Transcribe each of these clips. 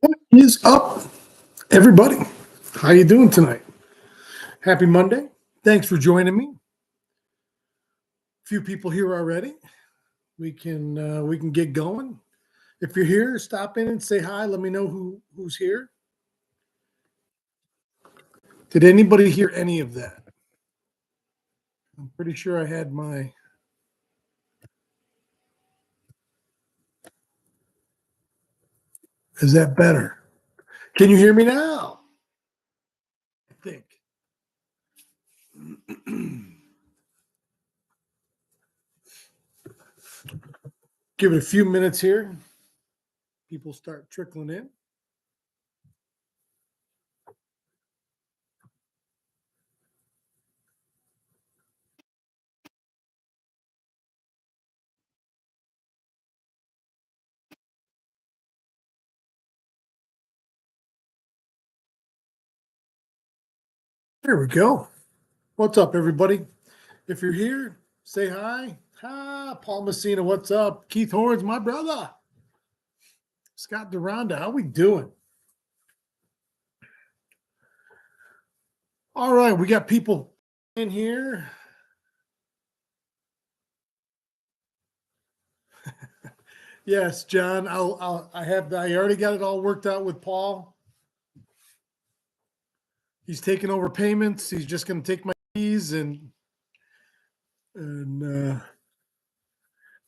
What is up, everybody? How you doing tonight? Happy Monday. Thanks for joining me. Few people here already. We can get going. If you're here, stop in and say hi. Let me know who's here. Did anybody hear any of that? I'm pretty sure I had my. Is that better? Can you hear me now? I think. Give it a few minutes here. People start trickling in. There we go. What's up, everybody? If you're here, say hi. Hi, Paul Messina. What's up? Keith Horns, my brother. Scott Duranda, how we doing? All right, we got people in here. Yes, John. I already got it all worked out with Paul. He's taking over payments. He's just going to take my keys and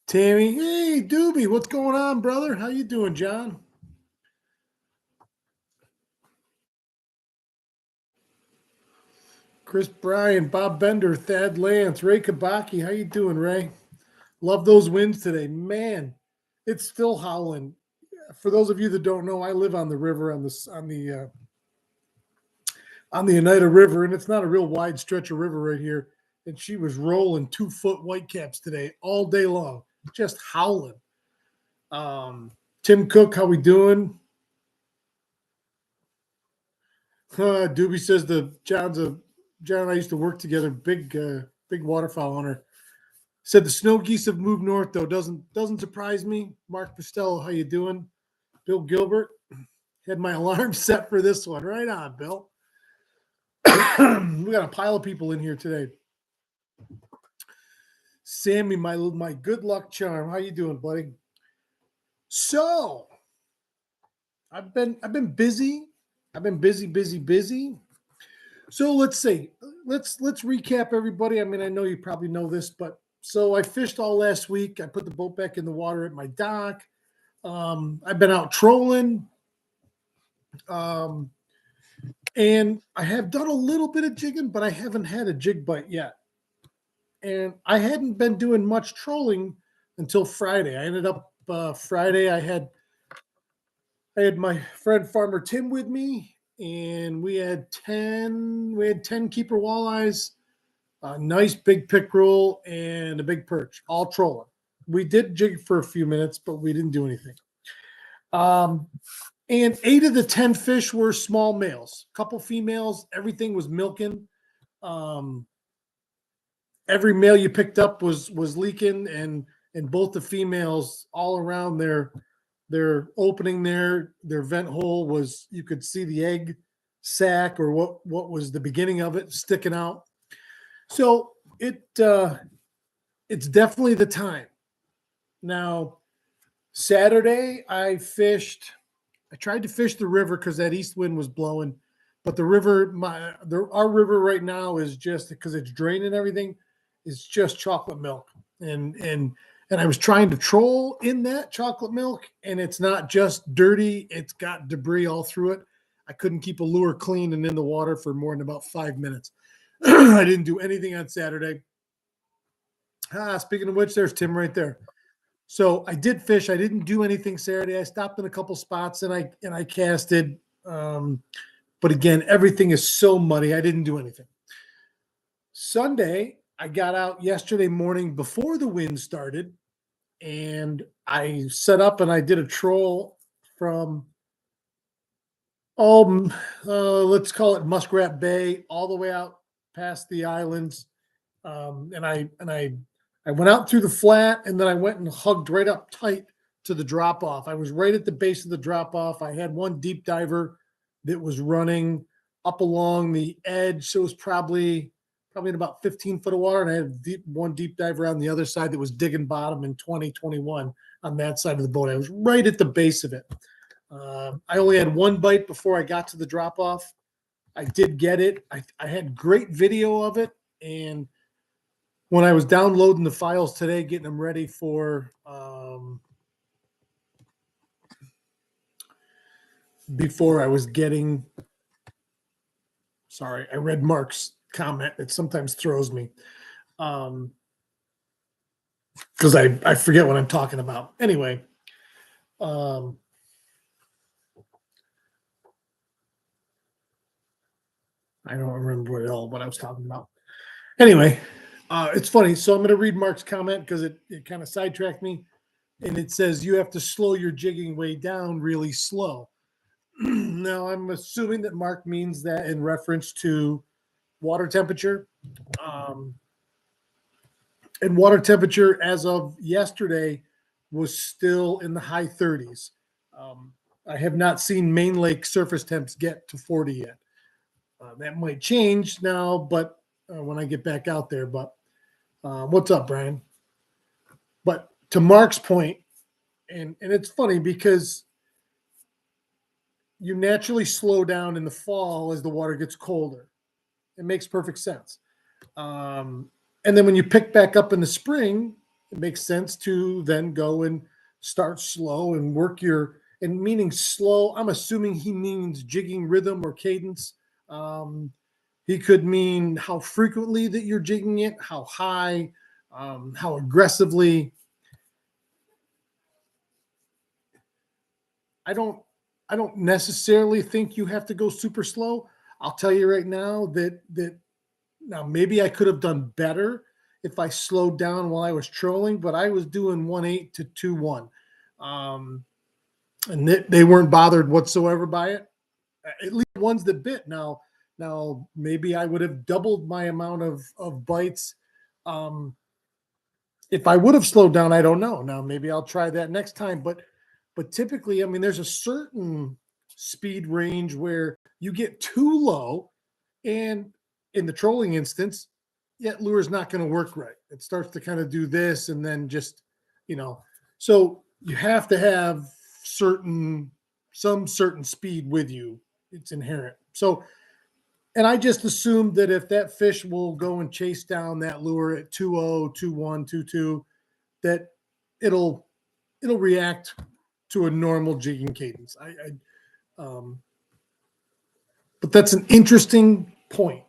Tammy. Hey, Doobie, what's going on, brother? How you doing, John? Chris Bryan, Bob Bender, Thad Lance, Ray Kabaki. How you doing, Ray? Love those wins today, man. It's still howling. For those of you that don't know, I live on the river on the Oneida River, and it's not a real wide stretch of river right here. And she was rolling 2-foot whitecaps today all day long, just howling. Tim Cook, how we doing? Doobie says John and I used to work together. Big waterfowl hunter. Said the snow geese have moved north though. Doesn't surprise me. Mark Costello, how you doing? Bill Gilbert had my alarm set for this one. Right on, Bill. We got a pile of people in here today. Sammy, my good luck charm. How you doing, buddy? So I've been busy. I've been busy. So let's see. Let's recap everybody. I mean, I know you probably know this, but so I fished all last week. I put the boat back in the water at my dock. I've been out trolling. And I have done a little bit of jigging, but I haven't had a jig bite yet. And I hadn't been doing much trolling until Friday. I ended up Friday. I had my friend Farmer Tim with me, and we had 10 keeper walleyes, a nice big pickerel, and a big perch, all trolling. We did jig for a few minutes, but we didn't do anything. And 8 of the 10 fish were small males, a couple females. Everything was milking. Every male you picked up was leaking, and both the females all around their opening their vent hole was, you could see the egg sac or what was the beginning of it sticking out. So it's definitely the time. Now, Saturday I tried to fish the river because that east wind was blowing, but the river, our river right now is just, because it's draining everything, is just chocolate milk. And I was trying to troll in that chocolate milk, and it's not just dirty, it's got debris all through it. I couldn't keep a lure clean and in the water for more than about 5 minutes. I didn't do anything on Saturday. Speaking of which, there's Tim right there. So I did fish. I didn't do anything Saturday. I stopped in a couple spots and I casted. But again, everything is so muddy. I didn't do anything. Sunday, I got out yesterday morning before the wind started, and I set up and I did a troll from let's call it Muskrat Bay all the way out past the islands. And I went out through the flat, and then I went and hugged right up tight to the drop off. I was right at the base of the drop off. I had one deep diver that was running up along the edge. So it was probably in about 15 foot of water. And I had one deep diver on the other side that was digging bottom in 2021 on that side of the boat. I was right at the base of it. I only had one bite before I got to the drop off. I did get it. I had great video of it. And when I was downloading the files today, getting them ready for before I was getting, sorry, I read Mark's comment. It sometimes throws me because I forget what I'm talking about. Anyway, I don't remember at all what I was talking about. Anyway, it's funny. So I'm going to read Mark's comment because it kind of sidetracked me. And it says you have to slow your jigging way down really slow. Now, I'm assuming that Mark means that in reference to water temperature. And water temperature as of yesterday was still in the high 30s. I have not seen main lake surface temps get to 40 yet. That might change now, but when I get back out there. But what's up, Brian? But to Mark's point, and it's funny because you naturally slow down in the fall as the water gets colder. It makes perfect sense. And then when you pick back up in the spring, it makes sense to then go and start slow and work your, and meaning slow, I'm assuming he means jigging rhythm or cadence. He could mean how frequently that you're jigging it, how high, how aggressively. I don't necessarily think you have to go super slow. I'll tell you right now that now maybe I could have done better if I slowed down while I was trolling, but I was doing 1.8 to 2.1. And they weren't bothered whatsoever by it. At least the ones that bit. Now maybe I would have doubled my amount of bites. If I would have slowed down, I don't know. Now maybe I'll try that next time. But typically, I mean, there's a certain speed range where you get too low, and in the trolling instance, yet lure is not going to work right. It starts to kind of do this, and then just, so you have to have some certain speed with you. It's inherent. So, and I just assumed that if that fish will go and chase down that lure at 2.0, 2.1, 2.2, that it'll react to a normal jigging cadence. But that's an interesting point.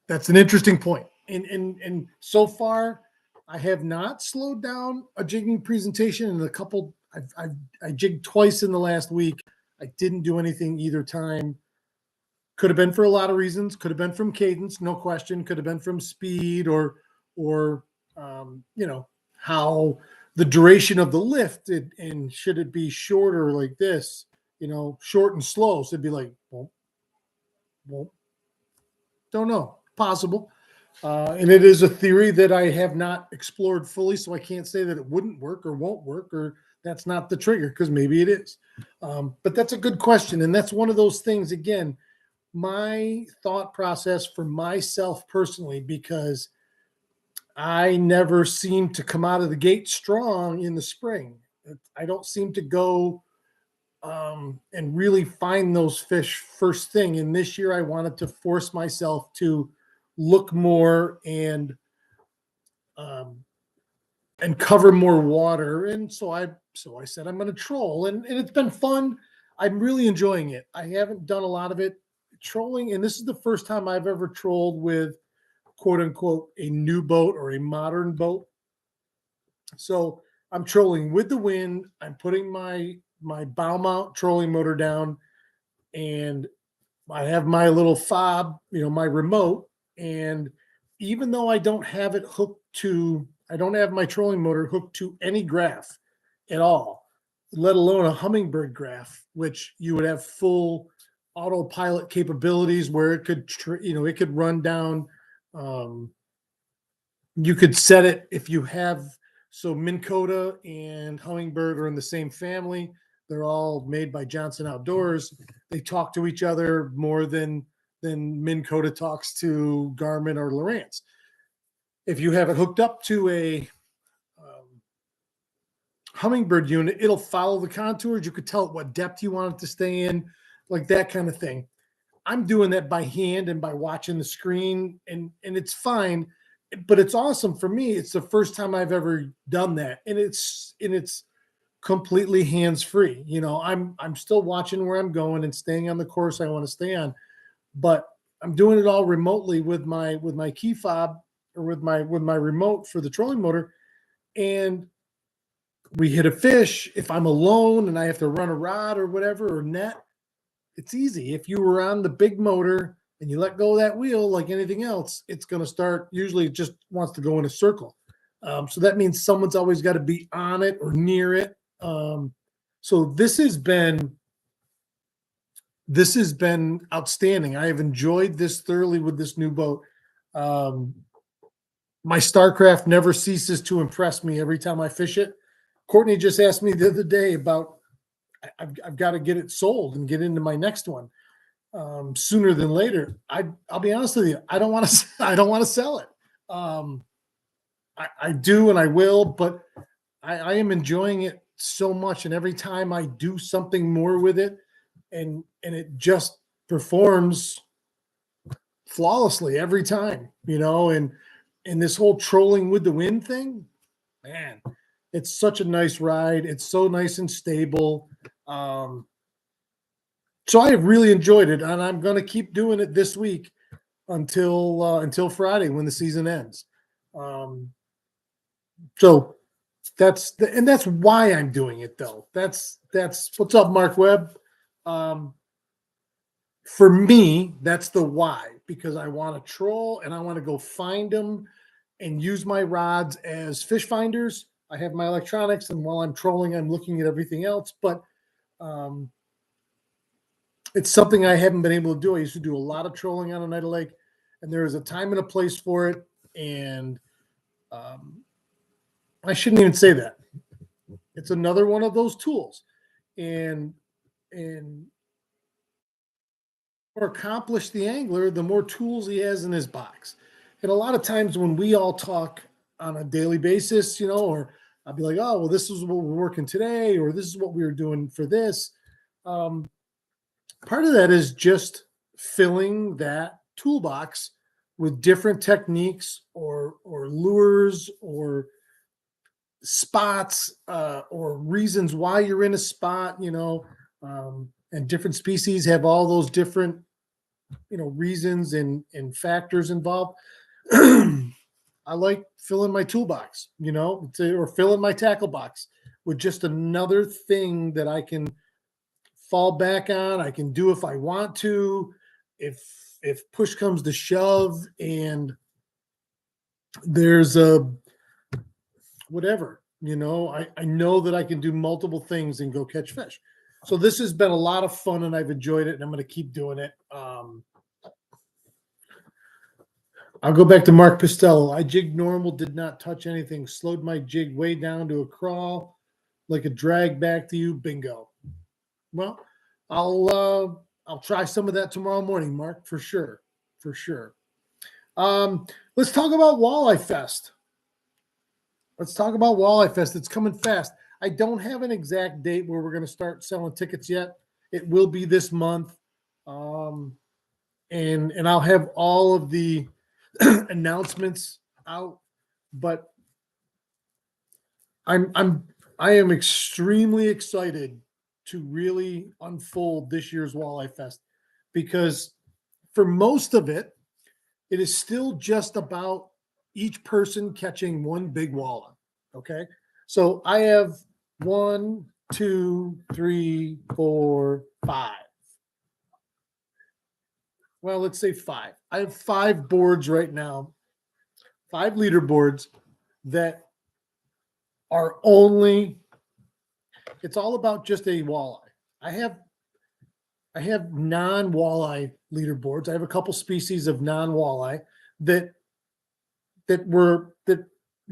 That's an interesting point. And so far, I have not slowed down a jigging presentation in a couple. I jigged twice in the last week. I didn't do anything either time. Could have been for a lot of reasons. Could have been from cadence, no question. Could have been from speed or how the duration of the lift, and should it be shorter like this, short and slow. So it'd be like, well, don't know. Possible. And it is a theory that I have not explored fully, so I can't say that it wouldn't work or won't work, or that's not the trigger, because maybe it is. But that's a good question. And that's one of those things, again, my thought process for myself personally, because I never seem to come out of the gate strong in the spring. I don't seem to go and really find those fish first thing. And this year I wanted to force myself to look more and cover more water. And so I said, I'm going to troll, and it's been fun. I'm really enjoying it. I haven't done a lot of it trolling. And this is the first time I've ever trolled with quote unquote a new boat or a modern boat. So I'm trolling with the wind. I'm putting my bow mount trolling motor down, and I have my little fob, my remote. And even though I don't have it I don't have my trolling motor hooked to any graph at all, let alone a Humminbird graph, which you would have full autopilot capabilities where it could, it could run down. You could set it if you have So Minn Kota and Hummingbird are in the same family. They're all made by Johnson Outdoors. They talk to each other more than Minn Kota talks to Garmin or Lowrance. If you have it hooked up to a Hummingbird unit, it'll follow the contours. You could tell it what depth you want it to stay in, like that kind of thing. I'm doing that by hand and by watching the screen, and it's fine, but it's awesome for me. It's the first time I've ever done that, and it's completely hands free. I'm still watching where I'm going and staying on the course I want to stay on, but I'm doing it all remotely with my key fob or with my remote for the trolling motor, and we hit a fish. If I'm alone and I have to run a rod or whatever or net, it's easy. If you were on the big motor and you let go of that wheel, like anything else, it's going to start. Usually, it just wants to go in a circle. So that means someone's always got to be on it or near it. So this has been outstanding. I have enjoyed this thoroughly with this new boat. My StarCraft never ceases to impress me every time I fish it. Courtney just asked me the other day about I've got to get it sold and get into my next one sooner than later. I'll be honest with you, I don't want to sell it. I do and I will, but I am enjoying it so much, and every time I do something more with it, and it just performs flawlessly every time, and this whole trolling with the wind thing, man, it's such a nice ride. It's so nice and stable. So I have really enjoyed it, and I'm going to keep doing it this week until Friday when the season ends. So that's why I'm doing it, though. That's what's up, Mark Webb. For me, that's the why, because I want to troll and I want to go find them and use my rods as fish finders. I have my electronics, and while I'm trolling, I'm looking at everything else. But it's something I haven't been able to do. I used to do a lot of trolling on a Night of Lake, and there is a time and a place for it. And I shouldn't even say that. It's another one of those tools. And more accomplished the angler, the more tools he has in his box. And a lot of times when we all talk on a daily basis, or I'll be like, oh, well, this is what we're working today, or this is what we were doing for this. Part of that is just filling that toolbox with different techniques or lures or spots or reasons why you're in a spot, and different species have all those different, reasons and factors involved. I like filling my toolbox, or filling my tackle box with just another thing that I can fall back on. I can do if I want to, if push comes to shove and there's a whatever, I know that I can do multiple things and go catch fish. So this has been a lot of fun, and I've enjoyed it, and I'm going to keep doing it. I'll go back to Mark Pistello. I jigged normal, did not touch anything. Slowed my jig way down to a crawl, like a drag back to you. Bingo. Well, I'll try some of that tomorrow morning, Mark, for sure. For sure. Let's talk about Walleye Fest. It's coming fast. I don't have an exact date where we're going to start selling tickets yet. It will be this month. And I'll have all of the announcements out, but I am extremely excited to really unfold this year's Walleye Fest, because for most of it, it is still just about each person catching one big walleye. Okay. So I have 1, 2, 3, 4, 5. Well, let's say 5. I have 5 boards right now, 5 leaderboards that are it's all about just a walleye. I have non-walleye leaderboards. I have a couple species of non-walleye that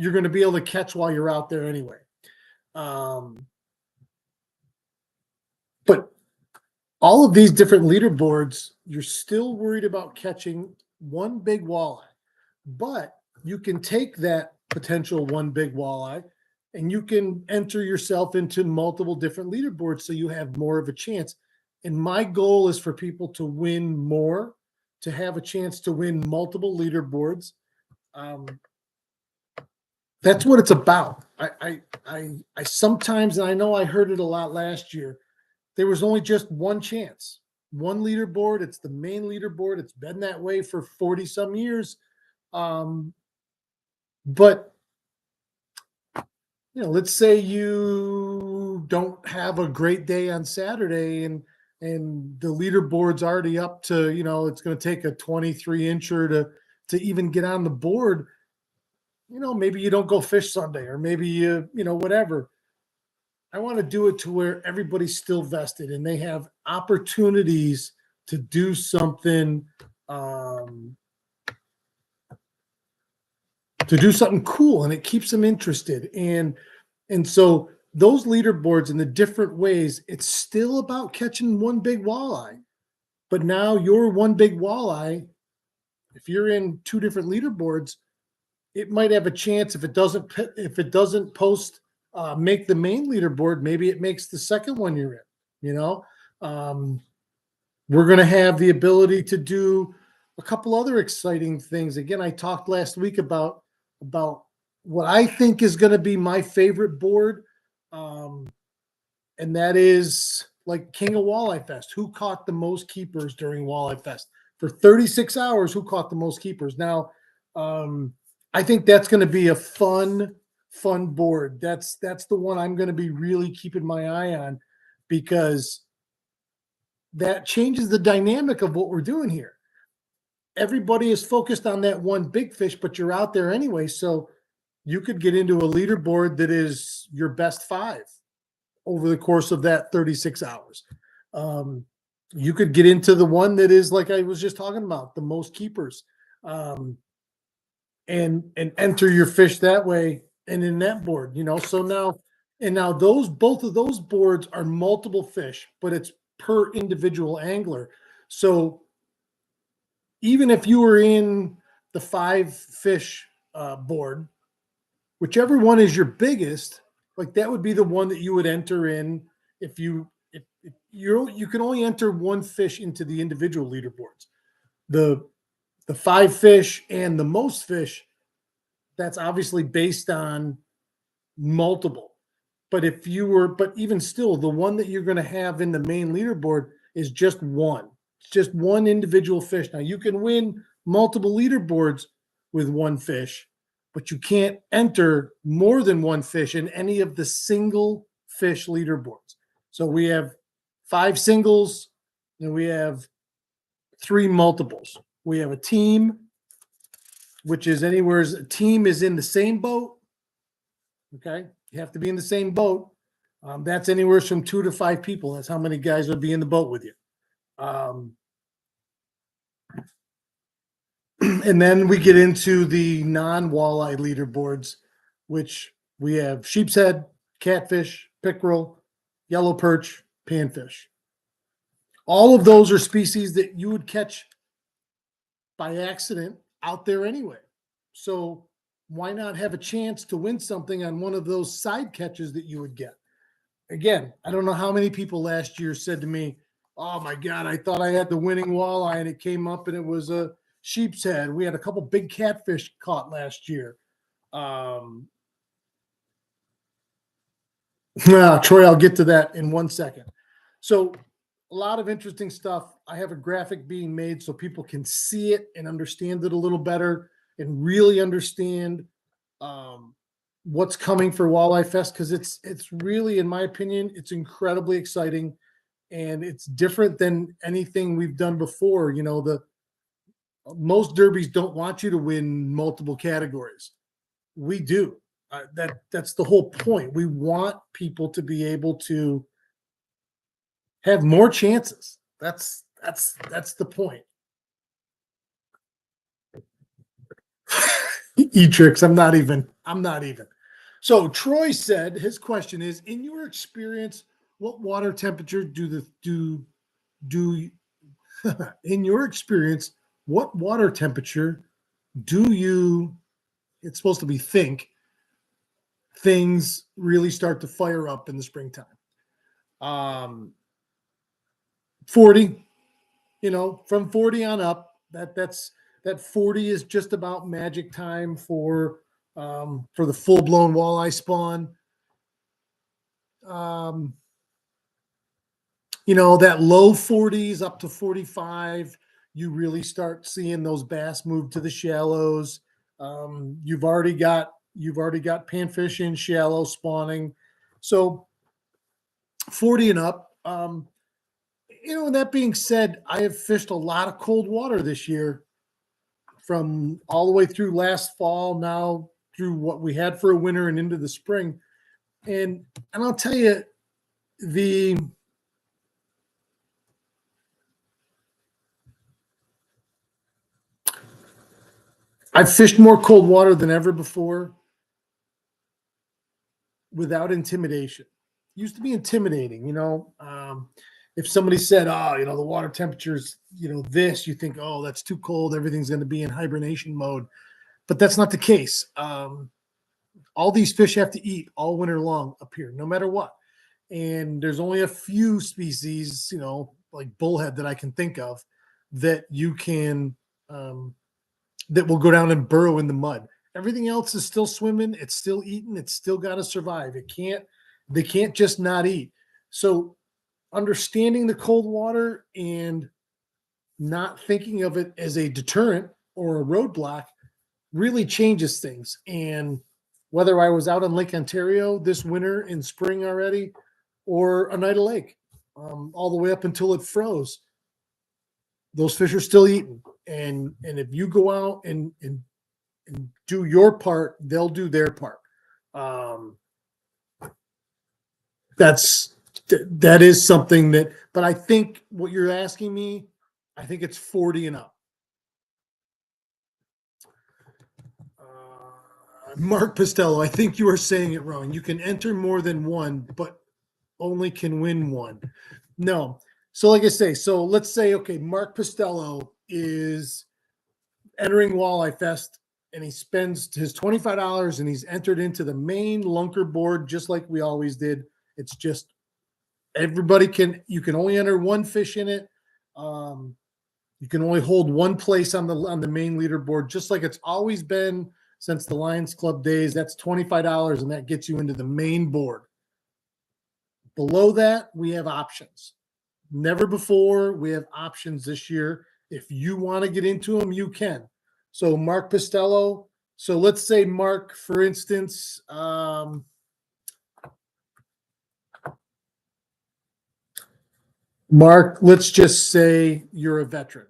you're going to be able to catch while you're out there anyway. But all of these different leaderboards, you're still worried about catching one big walleye, but you can take that potential one big walleye and you can enter yourself into multiple different leaderboards so you have more of a chance. And my goal is for people to win more, to have a chance to win multiple leaderboards. That's what it's about. I sometimes, and I know I heard it a lot last year, there was only just one chance, one leaderboard. It's the main leaderboard. It's been that way for 40 some years. But let's say you don't have a great day on Saturday and the leaderboard's already up to, it's going to take a 23 incher to even get on the board. Maybe you don't go fish Sunday, or maybe whatever. I want to do it to where everybody's still vested and they have opportunities to do something, cool, and it keeps them interested. And so those leaderboards in the different ways, it's still about catching one big walleye. But now your one big walleye, if you're in two different leaderboards, it might have a chance if it doesn't post. Make the main leaderboard, maybe it makes the second one you're in. We're going to have the ability to do a couple other exciting things. Again, I talked last week about what I think is going to be my favorite board, and that is like King of Walleye Fest. Who caught the most keepers during Walleye Fest for 36 hours? Who caught the most keepers? Now, I think that's going to be a fun board. That's the one I'm going to be really keeping my eye on, because that changes the dynamic of what we're doing here. Everybody is focused on that one big fish, but you're out there anyway. So you could get into a leaderboard that is your best 5 over the course of that 36 hours. You could get into the one that is, like I was just talking about, the most keepers, and enter your fish that way. And in that board, so now both of those boards are multiple fish, but it's per individual angler. So even if you were in the 5 fish board, whichever one is your biggest, like that would be the one that you would enter in. If you can only enter one fish into the individual leaderboards. The 5 fish and the most fish, that's obviously based on multiple. But even still, the one that you're going to have in the main leaderboard is just one. It's just one individual fish. Now you can win multiple leaderboards with one fish, but you can't enter more than one fish in any of the single fish leaderboards. So we have 5 singles and we have 3 multiples. We have a team, which is anywhere. A team is in the same boat. Okay. You have to be in the same boat. That's anywhere from 2 to 5 people. That's how many guys would be in the boat with you. And then we get into the non-walleye leaderboards, which we have sheep's head, catfish, pickerel, yellow perch, panfish. All of those are species that you would catch by accident out there anyway. So why not have a chance to win something on one of those side catches that you would get? Again, I don't know how many people last year said to me, "Oh my God, I thought I had the winning walleye and it came up and it was a sheep's head." We had a couple big catfish caught last year. Troy, I'll get to that in 1 second. So a lot of interesting stuff. I have a graphic being made so people can see it and understand it a little better and really understand what's coming for Walleye Fest, because it's really, in my opinion, it's incredibly exciting, and it's different than anything we've done before. The most derbies don't want you to win multiple categories. We do. That's the whole point. We want people to be able to have more chances. That's the point. E-Tricks. I'm not even. So Troy said his question is, in your experience, what water temperature do in your experience, what water temperature do you, it's supposed to be think, things really start to fire up in the springtime? 40, from 40 on up, that 40 is just about magic time for the full-blown walleye spawn. Um, that low 40s up to 45, you really start seeing those bass move to the shallows. You've already got panfish in shallow spawning, so 40 and up. That being said, I have fished a lot of cold water this year, from all the way through last fall, now through what we had for a winter and into the spring. And I'll tell you, the I've fished more cold water than ever before without intimidation. It used to be intimidating, if somebody said, "Oh, the water temperature's, this," you think, "Oh, that's too cold. Everything's going to be in hibernation mode." But that's not the case. All these fish have to eat all winter long up here, no matter what. And there's only a few species, like bullhead, that I can think of that you can that will go down and burrow in the mud. Everything else is still swimming. It's still eating. It's still got to survive. They can't just not eat. So understanding the cold water and not thinking of it as a deterrent or a roadblock really changes things. And whether I was out on Lake Ontario this winter in spring already, or Oneida Lake, all the way up until it froze, those fish are still eating. And if you go out and do your part, they'll do their part. That is something that, but I think what you're asking me, I think it's 40 and up. Mark Pistello, I think you are saying it wrong. You can enter more than one, but only can win one. No. So like I say, so let's say, okay, Mark Pistello is entering Walleye Fest, and he spends his $25 and he's entered into the main lunker board, just like we always did. It's just you can only enter one fish in it. You can only hold one place on the main leaderboard, just like it's always been since the Lions Club days. That's $25, and that gets you into the main board. Below that, we have options. Never before, we have options this year. If you want to get into them, you can. So Mark Pistello. So let's say Mark, for instance, Mark, let's just say you're a veteran.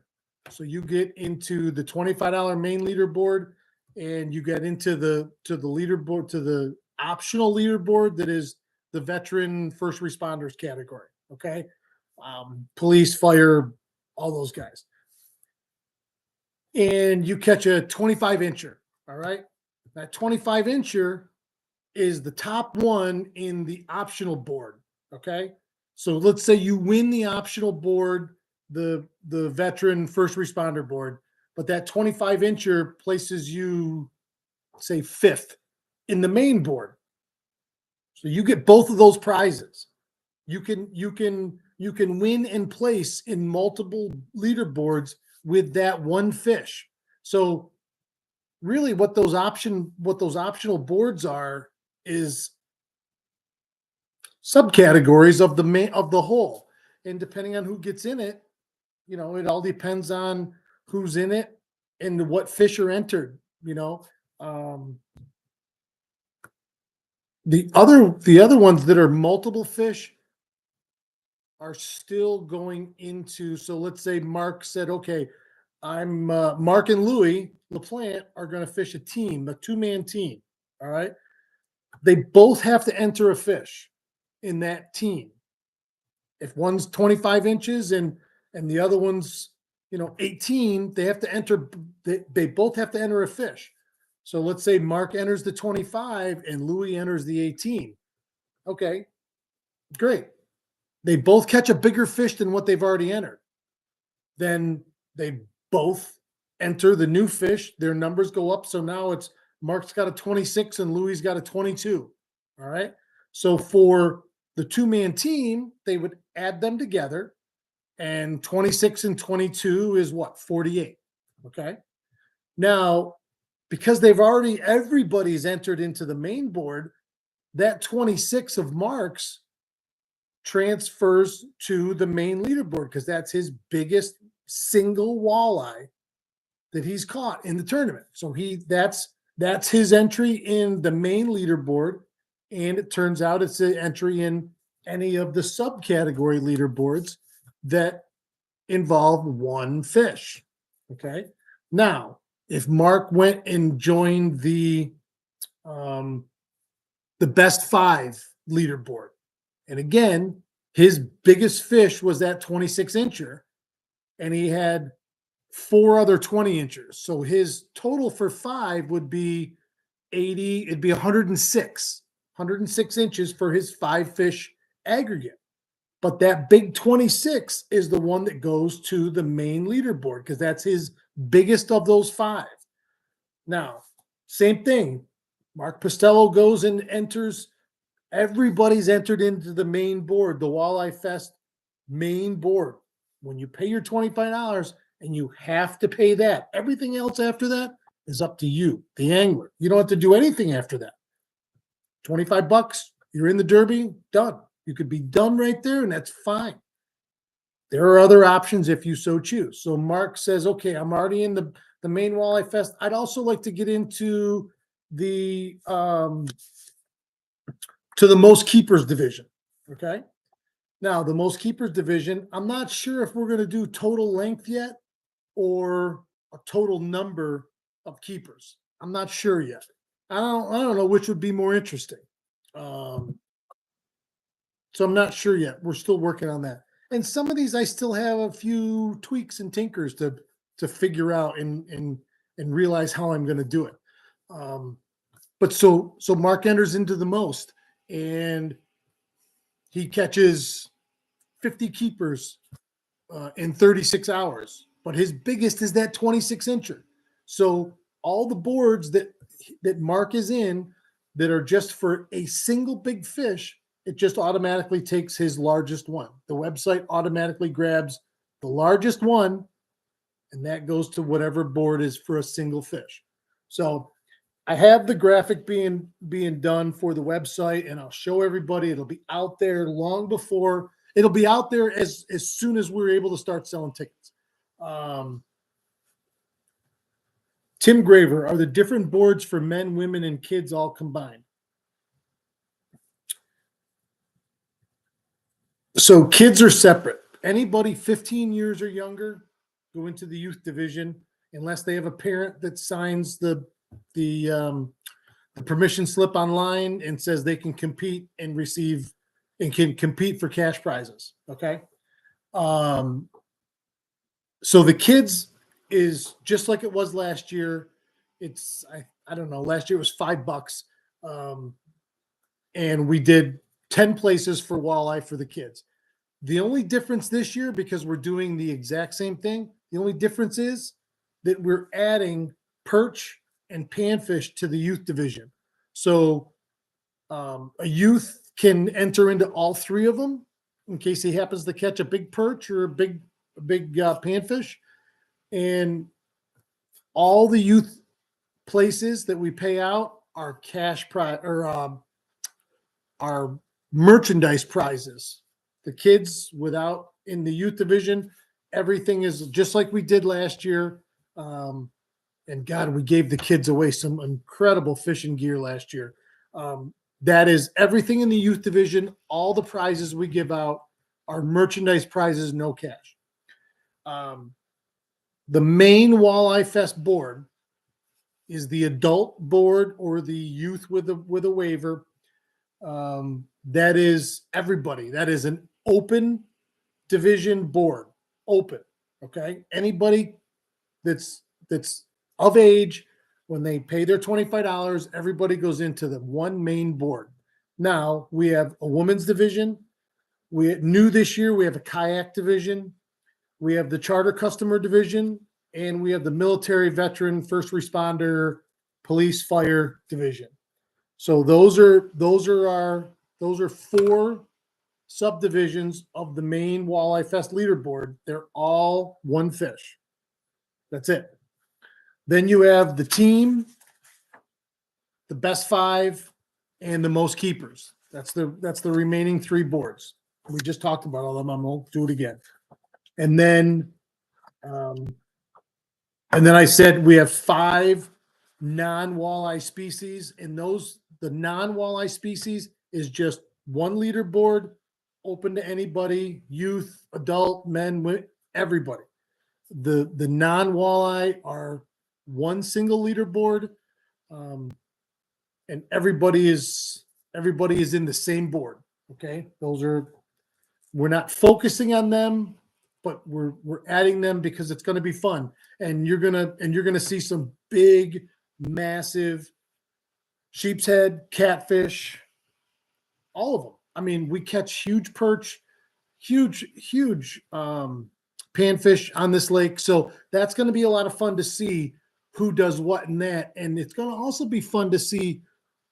So you get into the $25 main leaderboard, and you get into the leaderboard, to the optional leaderboard that is the veteran first responders category. Okay. Police, fire, all those guys. And you catch a 25-incher. All right. That 25-incher is the top one in the optional board. Okay. So let's say you win the optional board, the veteran first responder board, but that 25-incher places you, say, 5th in the main board. So you get both of those prizes. You can win and place in multiple leaderboards with that one fish. So really what those optional boards are is subcategories of the whole. And depending on who gets in it, it all depends on who's in it and what fish are entered. The other ones that are multiple fish are still going into. So let's say Mark said, okay, I'm Mark and Louie LaPlante are going to fish a 2-man team. All right. They both have to enter a fish in that team. If one's 25 inches and the other one's 18, they have to enter. They both have to enter a fish. So let's say Mark enters the 25 and Louis enters the 18. Okay, great. They both catch a bigger fish than what they've already entered. Then they both enter the new fish. Their numbers go up. So now it's Mark's got a 26 and Louis got a 22. All right. So for the two-man team, they would add them together, and 26 and 22 is what? 48. Okay. Now, because everybody's entered into the main board, that 26 of Mark's transfers to the main leaderboard because that's his biggest single walleye that he's caught in the tournament. So that's his entry in the main leaderboard, and it turns out it's an entry in any of the subcategory leaderboards that involve one fish. Okay. Now, if Mark went and joined the best five leaderboard, and again, his biggest fish was that 26 incher, and he had 4 other 20 inchers. So his total for 5 would be 80, it'd be 106 inches for his 5 fish aggregate. But that big 26 is the one that goes to the main leaderboard because that's his biggest of those 5. Now, same thing. Mark Postello goes and enters. Everybody's entered into the main board, the Walleye Fest main board. When you pay your $25, and you have to pay that, everything else after that is up to you, the angler. You don't have to do anything after that. $25, you're in the Derby, done. You could be done right there, and that's fine. There are other options if you so choose. So Mark says, okay, I'm already in the main Walleye Fest. I'd also like to get into the to the most keepers division. Okay. Now, the most keepers division, I'm not sure if we're going to do total length yet or a total number of keepers. I'm not sure yet. I don't know which would be more interesting. So I'm not sure yet. We're still working on that. And some of these I still have a few tweaks and tinkers to figure out and realize how I'm going to do it. But so Mark enters into the most, and he catches 50 keepers in 36 hours. But his biggest is that 26 incher. So all the boards that Mark is in that are just for a single big fish, it just automatically takes his largest one. The website automatically grabs the largest one, and that goes to whatever board is for a single fish. So I have the graphic being done for the website, and I'll show everybody. It'll be out there long before. It'll be out there as soon as we're able to start selling tickets. Tim Graver, are the different boards for men, women, and kids all combined? So kids are separate. Anybody 15 years or younger go into the youth division unless they have a parent that signs the permission slip online and says they can compete and receive and can compete for cash prizes. Okay. So the kids is just like it was last year. It's I don't know. Last year it was $5, and we did 10 places for walleye for the kids. The only difference this year, because we're doing the exact same thing, the only difference is that we're adding perch and panfish to the youth division. So a youth can enter into all 3 of them in case he happens to catch a big perch or a big panfish. And all the youth places that we pay out are cash prize or are merchandise prizes. The kids without in the youth division, everything is just like we did last year. And God, we gave the kids away some incredible fishing gear last year. That is everything in the youth division. All the prizes we give out are merchandise prizes, no cash. The main Walleye Fest board is the adult board or the youth with a waiver. That is everybody. That is an open division board. Open. Okay. Anybody that's of age When they pay their $25, everybody goes into the one main board. Now we have a women's division. We new this year, we have a kayak division. We have the charter customer division, and we have the military veteran, first responder, police, fire division. So those are four subdivisions of the main Walleye Fest leaderboard. They're all one fish. That's it. Then you have the team, the best five, and the most keepers. That's the remaining three boards. We just talked about all of them. I'm gonna do it again. And then I said we have 5 non-walleye species, and the non-walleye species is just one leaderboard, open to anybody, youth, adult, men, women, everybody. The non-walleye are one single leaderboard, and everybody is in the same board. Okay, we're not focusing on them, but we're adding them because it's going to be fun, and you're gonna see some big, massive sheep's head, catfish, all of them. I mean, we catch huge perch, huge panfish on this lake, so that's going to be a lot of fun to see who does what in that, and it's going to also be fun to see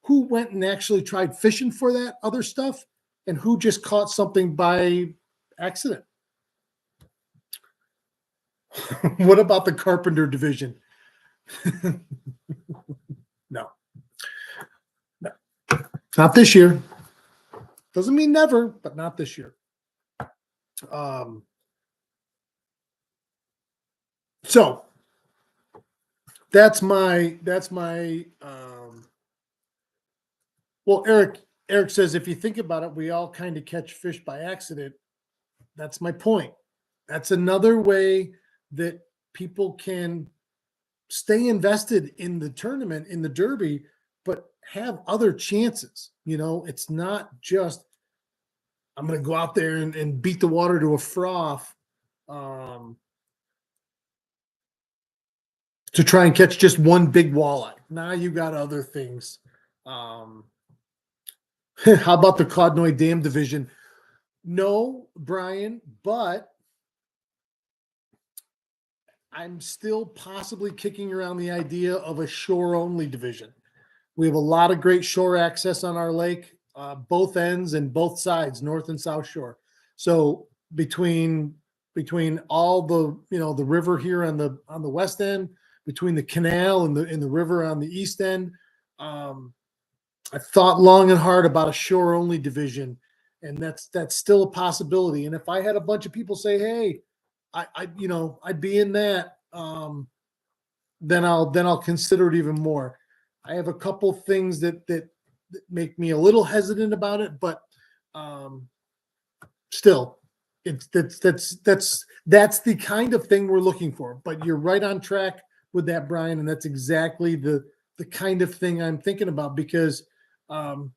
who went and actually tried fishing for that other stuff and who just caught something by accident. What about the carpenter division? No, not this year. Doesn't mean never, but not this year. So that's my well, Eric says, if you think about it, we all kind of catch fish by accident. That's my point. That's another way that people can stay invested in the tournament, in the Derby, but have other chances. It's not just, I'm going to go out there and beat the water to a froth to try and catch just one big walleye. Now you got other things. How about the Codnoy Dam division? No, Brian, but I'm still possibly kicking around the idea of a shore-only division. We have a lot of great shore access on our lake, both ends and both sides, north and south shore. So between all the the river here on the west end, between the canal and the river on the east end, I thought long and hard about a shore-only division, and that's still a possibility. And if I had a bunch of people say, "Hey, I'd be in that," then I'll consider it even more. I have a couple things that make me a little hesitant about it, but still, that's the kind of thing we're looking for. But you're right on track with that, Brian, and that's exactly the kind of thing I'm thinking about because. How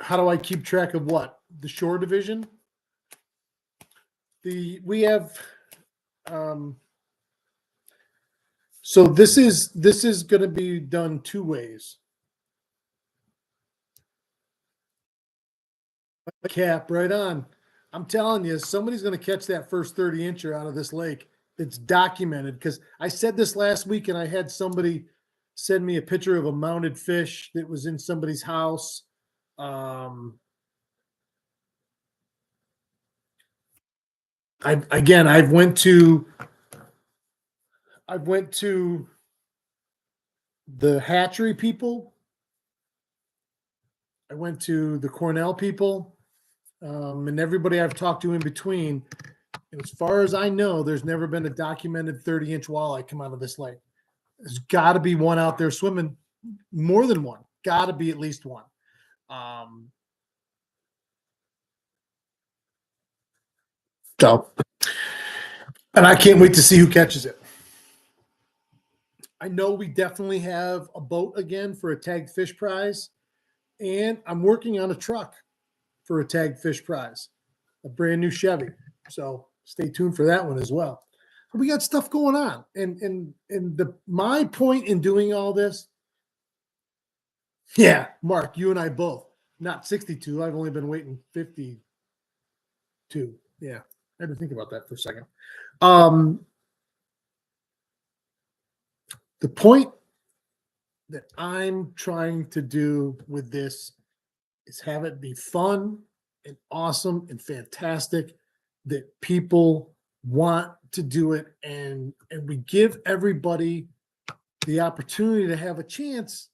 do I keep track of what? The shore division? We have so this is going to be done 2 ways. Cap, right on. I'm telling you, somebody's going to catch that first 30-incher out of this lake. It's documented because I said this last week and I had somebody send me a picture of a mounted fish that was in somebody's house. I've went to the hatchery people. I went to the Cornell people, and everybody I've talked to in between. And as far as I know, there's never been a documented 30-inch walleye come out of this lake. There's got to be one out there swimming, more than one. Got to be at least one. So, and I can't wait to see who catches it. I know we definitely have a boat again for a tagged fish prize, and I'm working on a truck for a tagged fish prize, a brand new Chevy. So stay tuned for that one as well. We got stuff going on. And the my point in doing all this, yeah, Mark, you and I both. Not 62. I've only been waiting 52. Yeah. I had to think about that for a second. The point that I'm trying to do with this is have it be fun and awesome and fantastic, that people want to do it, and we give everybody the opportunity to have a chance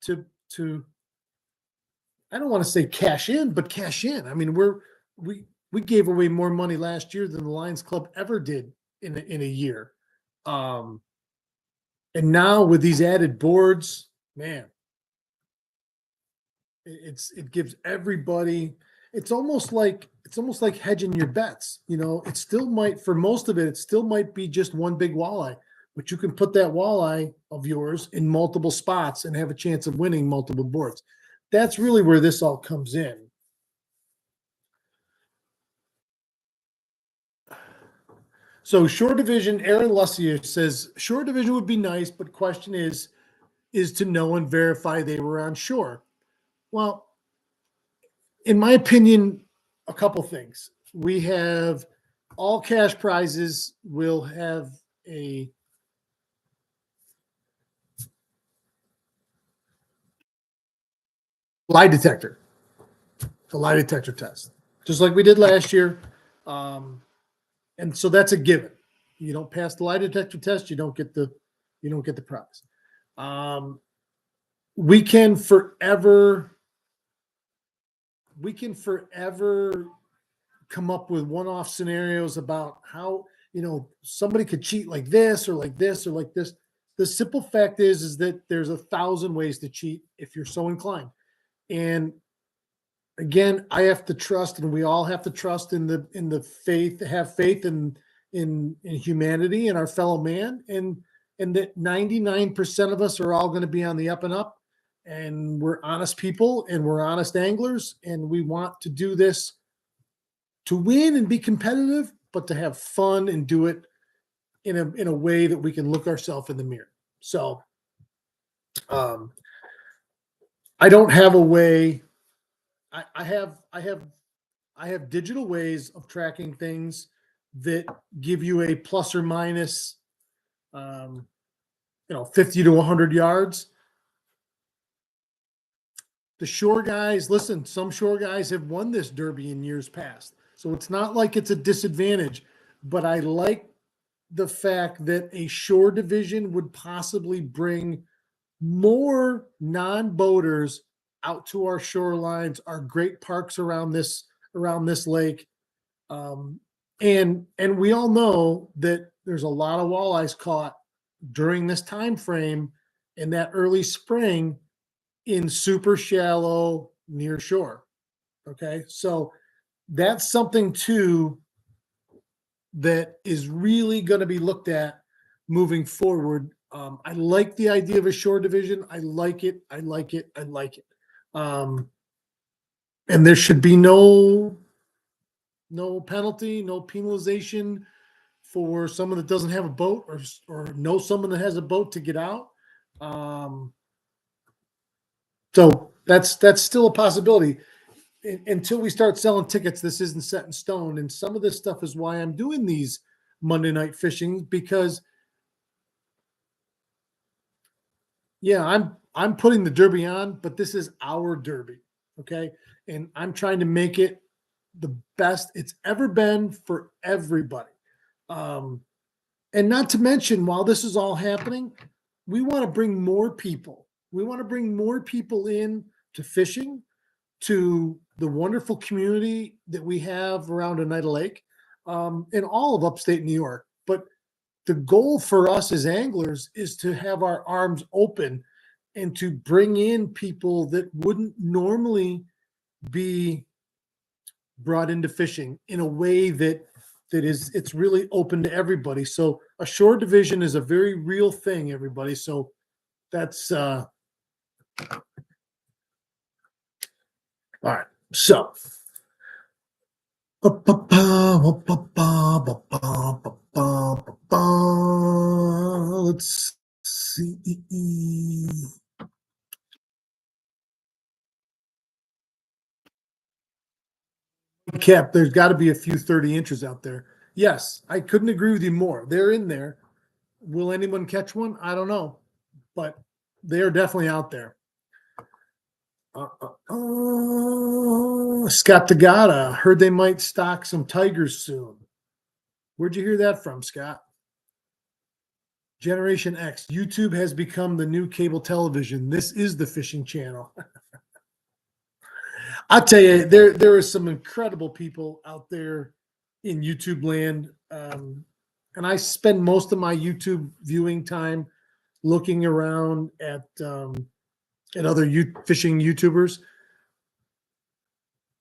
to I don't want to say cash in, but cash in. I mean, we gave away more money last year than the Lions Club ever did in a year. Um, and now with these added boards, man, it gives everybody. It's almost like hedging your bets. It still might, for most of it, it still might be just one big walleye, but you can put that walleye of yours in multiple spots and have a chance of winning multiple boards. That's really where this all comes in. So shore division, Aaron Lussier says shore division would be nice, but question is to know and verify they were on shore. Well, in my opinion, a couple things. We have all cash prizes will have a lie detector, a lie detector test, just like we did last year. And so that's a given. You don't pass the lie detector test, you don't get the prize. We can forever come up with one-off scenarios about how somebody could cheat like this or like this or like this. The simple fact is that there's 1,000 ways to cheat if you're so inclined. And again, I have to trust, and we all have to trust in the faith, have faith in humanity and our fellow man, and that 99% of us are all going to be on the up and up, and we're honest people and we're honest anglers, and we want to do this to win and be competitive, but to have fun and do it in a way that we can look ourselves in the mirror. So I don't have a way. I have digital ways of tracking things that give you a plus or minus 50 to 100 yards. The shore guys, listen, some shore guys have won this derby in years past. So it's not like it's a disadvantage, but I like the fact that a shore division would possibly bring more non-boaters out to our shorelines, our great parks around this lake. And we all know that there's a lot of walleyes caught during this time frame in that early spring in super shallow near shore. Okay, so that's something too that is really going to be looked at moving forward. I like the idea of a shore division. I like it. I like it. I like it. And there should be no penalty, no penalization for someone that doesn't have a boat or know someone that has a boat to get out. So that's still a possibility. Until we start selling tickets, this isn't set in stone. And some of this stuff is why I'm doing these Monday night fishing, because yeah, I'm putting the derby on, but this is our derby. Okay. And I'm trying to make it the best it's ever been for everybody. And not to mention, while this is all happening, we want to bring more people. We want to bring more people in to fishing, to the wonderful community that we have around Oneida Lake, in all of upstate New York. But the goal for us as anglers is to have our arms open and to bring in people that wouldn't normally be brought into fishing in a way that it's really open to everybody. So a shore division is a very real thing, everybody. So that's all right. So Let's see. Cap, there's got to be a few 30 inches out there. Yes, I couldn't agree with you more. They're in there. Will anyone catch one? I don't know, but they are definitely out there. Scott Tagata, heard they might stock some tigers soon. Where'd you hear that from, Scott? Generation X, YouTube has become the new cable television. This is the fishing channel. I'll tell you, there are some incredible people out there in YouTube land. And I spend most of my YouTube viewing time looking around at other fishing YouTubers.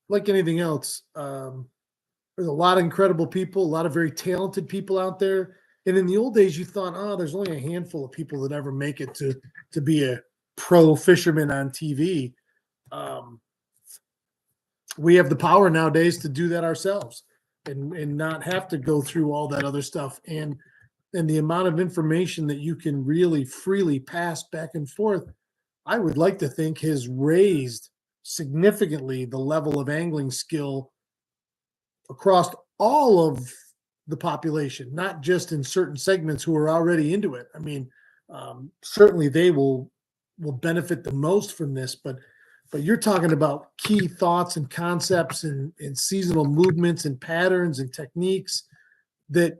Like anything else, there's a lot of incredible people, a lot of very talented people out there. And in the old days, you thought, oh, there's only a handful of people that ever make it to be a pro fisherman on TV. We have the power nowadays to do that ourselves and not have to go through all that other stuff. And the amount of information that you can really freely pass back and forth, I would like to think has raised significantly the level of angling skill across all of the population, not just in certain segments who are already into it. I mean, certainly they will benefit the most from this, but you're talking about key thoughts and concepts and seasonal movements and patterns and techniques that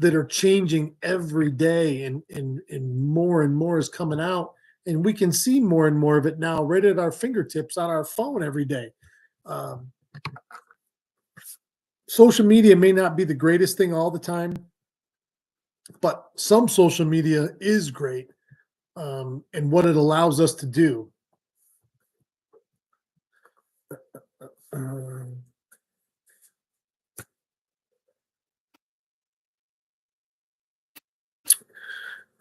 are changing every day, and more is coming out, and we can see more and more of it now right at our fingertips on our phone every day. Social media may not be the greatest thing all the time, but some social media is great, and what it allows us to do.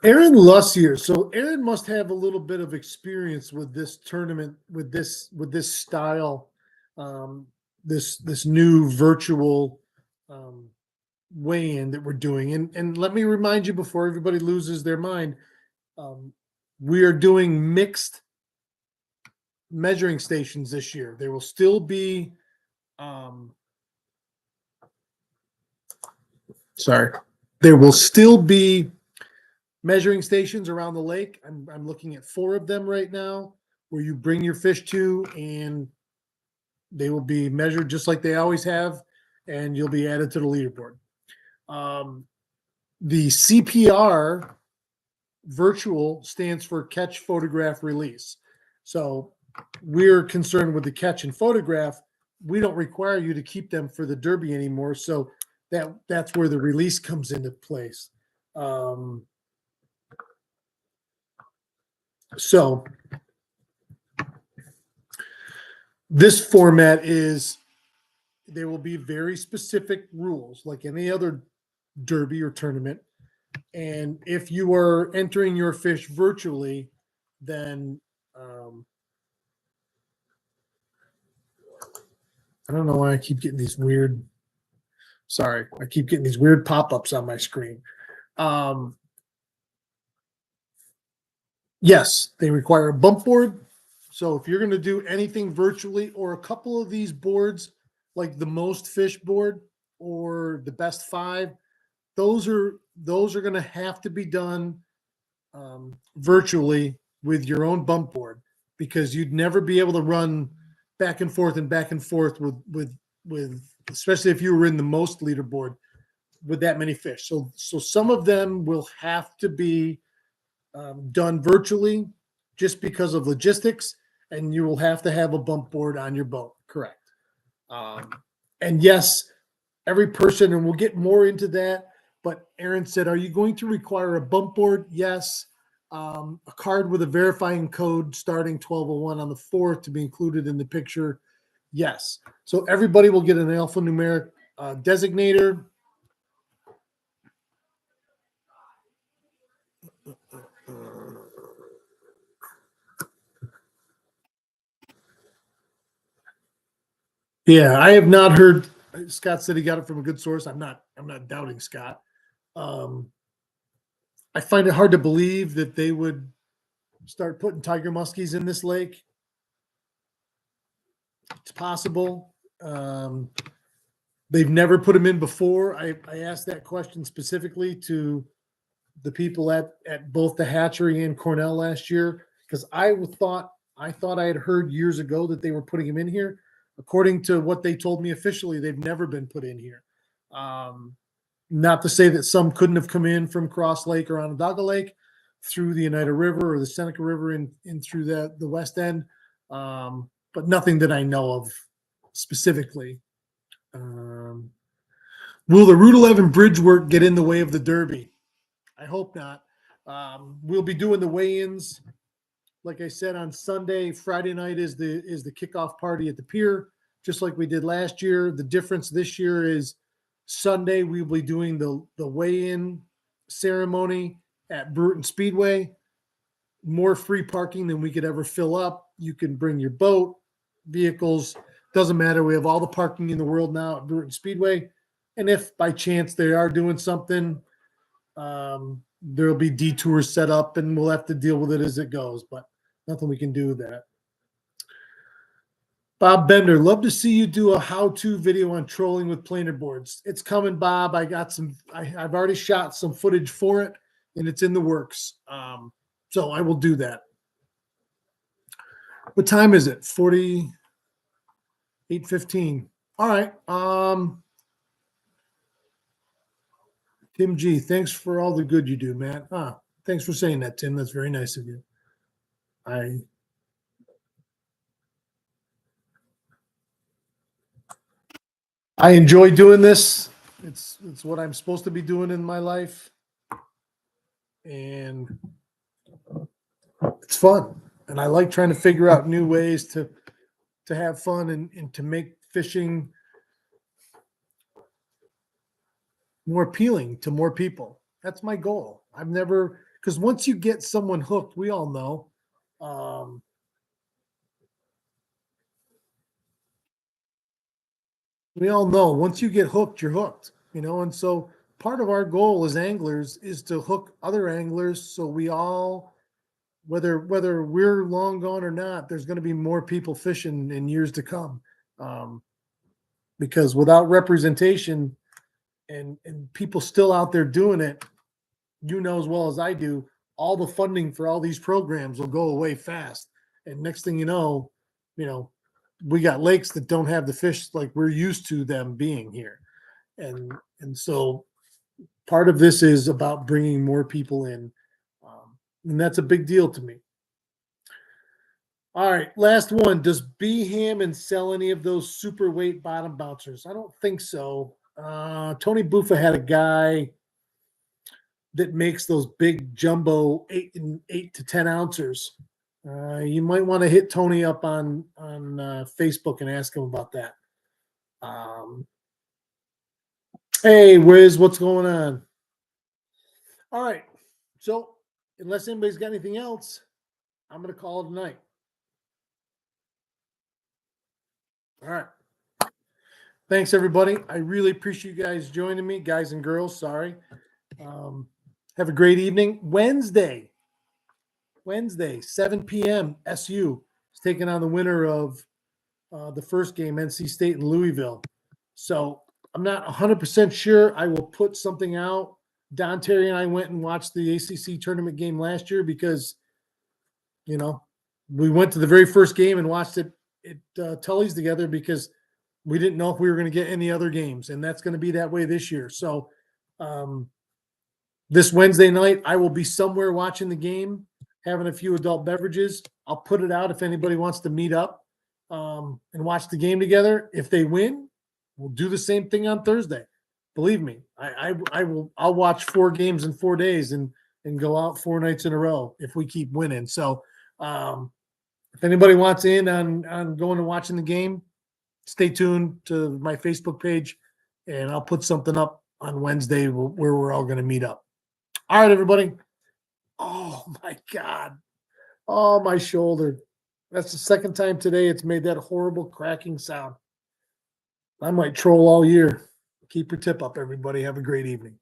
Aaron Lussier. So Aaron must have a little bit of experience with this tournament, with this style, this new virtual weigh-in that we're doing. And let me remind you before everybody loses their mind, we are doing mixed measuring stations this year. There will still be there will still be measuring stations around the lake. I'm looking at 4 of them right now where you bring your fish to, and they will be measured just like they always have, and you'll be added to the leaderboard. The CPR virtual stands for catch, photograph, release. So we're concerned with the catch and photograph. We don't require you to keep them for the Derby anymore. So that's where the release comes into place. So this format is, there will be very specific rules like any other Derby or tournament. And if you are entering your fish virtually, then I don't know why I keep getting these weird, I keep getting these weird pop-ups on my screen. Yes, they require a bump board. So if you're going to do anything virtually, or a couple of these boards, like the most fish board or the best 5, those are going to have to be done virtually with your own bump board, because you'd never be able to run back and forth with especially if you were in the most leaderboard with that many fish. So some of them will have to be done virtually just because of logistics, and you will have to have a bump board on your boat. Correct. And yes, every person, and we'll get more into that, but Aaron said, are you going to require a bump board? Yes. A card with a verifying code starting 1201 on the 4th to be included in the picture. Yes. So everybody will get an alphanumeric designator. Yeah, I have not heard. Scott said he got it from a good source. I'm not doubting Scott. Um, I find it hard to believe that they would start putting tiger muskies in this lake. It's possible. They've never put them in before. I asked that question specifically to the people at both the hatchery and Cornell last year because I thought I had heard years ago that they were putting them in here. According to what they told me officially, they've never been put in here. Not to say that some couldn't have come in from Cross Lake or Onondaga Lake through the Oneida River or the Seneca River in through the west end, but nothing that I know of specifically. Will the Route 11 bridge work get in the way of the Derby? I hope not. We'll be doing the weigh-ins, like I said, on Sunday. Friday night is the kickoff party at the pier, just like we did last year. The difference this year is Sunday we'll be doing the weigh-in ceremony at Bruton Speedway. More free parking than we could ever fill up. You can bring your boat, vehicles, doesn't matter. We have all the parking in the world now at Bruton Speedway. And if by chance they are doing something, there'll be detours set up and we'll have to deal with it as it goes, but nothing we can do with that. Bob Bender, love to see you do a how-to video on trolling with planer boards. It's coming, Bob. I've already shot some footage for it and it's in the works. So I will do that. What time is it? 8:15. All right. Tim G, thanks for all the good you do, man. Thanks for saying that, Tim. That's very nice of you. I enjoy doing this. It's what I'm supposed to be doing in my life. And it's fun. And I like trying to figure out new ways to have fun and to make fishing more appealing to more people. That's my goal. Because once you get someone hooked, we all know. We all know once you get hooked, you're hooked, and so part of our goal as anglers is to hook other anglers so we all, whether we're long gone or not, there's going to be more people fishing in years to come. Because without representation and people still out there doing it, as well as I do, all the funding for all these programs will go away fast. And next thing you know, we got lakes that don't have the fish like we're used to them being here. And so part of this is about bringing more people in. And that's a big deal to me. All right, last one. Does Behammon sell any of those super weight bottom bouncers? I don't think so. Tony Buffa had a guy that makes those big jumbo 8 to 10 ounces. You might want to hit Tony up on Facebook and ask him about that. Hey, Wiz, what's going on? All right. So unless anybody's got anything else, I'm going to call it a night. All right. Thanks, everybody. I really appreciate you guys joining me, guys and girls. Sorry. Have a great evening. Wednesday, 7 p.m., SU is taking on the winner of the first game, NC State and Louisville. So I'm not 100% sure. I will put something out. Don Terry and I went and watched the ACC tournament game last year because, we went to the very first game and watched it at Tully's together because we didn't know if we were going to get any other games, and that's going to be that way this year. So this Wednesday night, I will be somewhere watching the game, having a few adult beverages. I'll put it out if anybody wants to meet up and watch the game together. If they win, we'll do the same thing on Thursday. Believe me, I'll watch 4 games in 4 days and go out 4 nights in a row if we keep winning. So if anybody wants in on going and watching the game, stay tuned to my Facebook page and I'll put something up on Wednesday where we're all going to meet up. All right, everybody. Oh my God. Oh, my shoulder. That's the second time today it's made that horrible cracking sound. I might troll all year. Keep your tip up, everybody. Have a great evening.